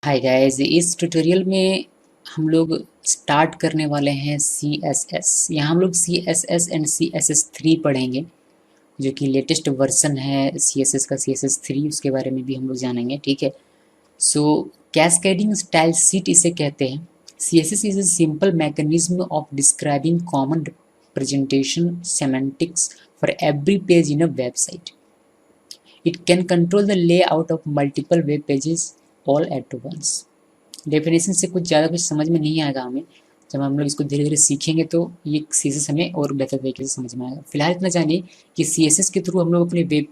Hi guys, इस tutorial में हम लोग स्टार्ट करने वाले हैं CSS। यहाँ हम लोग CSS एंड CSS3 पढ़ेंगे, जो कि लेटेस्ट वर्जन है CSS का, CSS3। उसके बारे में भी हम लोग जानेंगे, ठीक है। सो कैस्केडिंग स्टाइल शीट इसे कहते हैं। CSS is a simple mechanism of describing common representation semantics for every page in a website. It can control the layout of multiple web pages all at once. Definition से कुछ ज़्यादा कुछ समझ में नहीं आएगा हमें। जब हम लोग इसको धीरे धीरे सीखेंगे तो ये CSS हमें और बेहतर तरीके से समझ में आएगा। फिलहाल इतना जानिए कि CSS के थ्रू हम लोग अपने वेब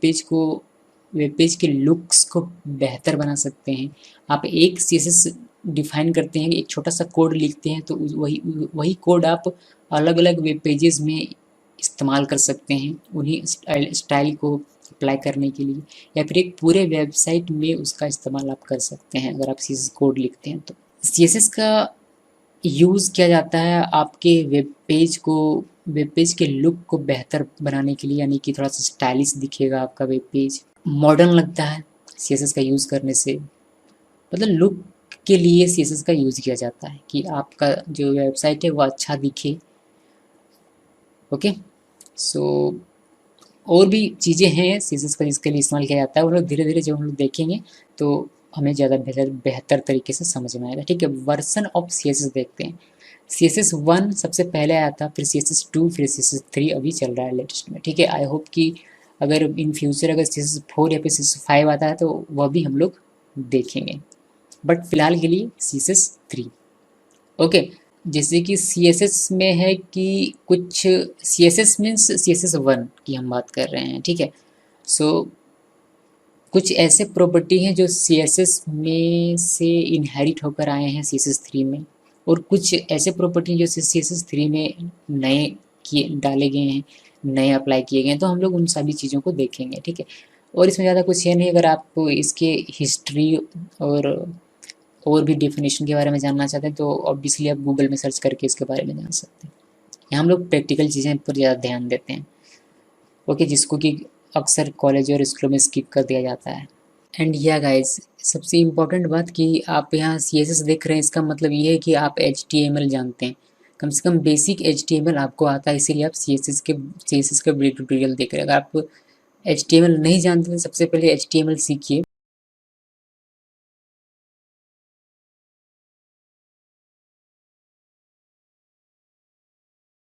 पेज के लुक्स को बेहतर बना सकते हैं। आप एक CSS डिफाइन करते हैं, एक छोटा सा कोड लिखते हैं, तो वही वही कोड आप अलग अलग वेब पेजेस में इस्तेमाल कर सकते हैं, उन्हीं स्टाइल को अप्लाई करने के लिए, या फिर एक पूरे वेबसाइट में उसका इस्तेमाल आप कर सकते हैं अगर आप CSS कोड लिखते हैं तो। CSS का यूज़ किया जाता है आपके वेब पेज के लुक को बेहतर बनाने के लिए, यानी कि थोड़ा सा स्टाइलिश दिखेगा आपका वेब पेज, मॉडर्न लगता है CSS का यूज़ करने से। मतलब लुक के लिए CSS का यूज़ किया जाता है कि आपका जो वेबसाइट है वो अच्छा दिखे। ओके, सो और भी चीज़ें हैं CSS का जिसके लिए इस्तेमाल किया जाता है, वो लोग धीरे धीरे जब हम लोग देखेंगे तो हमें ज़्यादा बेहतर तरीके से समझ में आएगा, ठीक है। वर्जन ऑफ CSS देखते हैं। CSS1 सबसे पहले आया था, फिर CSS2, फिर CSS3 अभी चल रहा है लेटेस्ट में, ठीक है। आई होप कि अगर इन फ्यूचर अगर CSS4 या फिर CSS5 आता है तो वह भी हम लोग देखेंगे, बट फिलहाल के लिए CSS3। ओके, जैसे कि CSS में है कि कुछ CSS मीन्स CSS1 की हम बात कर रहे हैं, ठीक है। सो कुछ ऐसे प्रॉपर्टी हैं जो CSS में से इनहेरिट होकर आए हैं CSS3 में, और कुछ ऐसे प्रॉपर्टी जो CSS3 में नए किए डाले गए हैं, नए अप्लाई किए गए हैं, तो हम लोग उन सभी चीज़ों को देखेंगे, ठीक है। और इसमें ज़्यादा कुछ है नहीं। अगर आप इसके हिस्ट्री और भी डेफिनेशन के बारे में जानना चाहते हैं तो ऑब्वियसली आप गूगल में सर्च करके इसके बारे में जान सकते हैं। यहाँ हम लोग प्रैक्टिकल चीज़ें पर ज़्यादा ध्यान देते हैं, ओके, जिसको कि अक्सर कॉलेज और स्कूलों में स्किप कर दिया जाता है। एंड या गाइस, सबसे इम्पोर्टेंट बात कि आप यहाँ CSS देख रहे हैं, इसका मतलब ये है कि आप HTML जानते हैं, कम से कम बेसिक HTML आपको आता है, इसीलिए आप CSS का वीडियो ट्यूटोरियल देख रहे हैं। अगर आप HTML नहीं जानते तो सबसे पहले HTML सीखिए,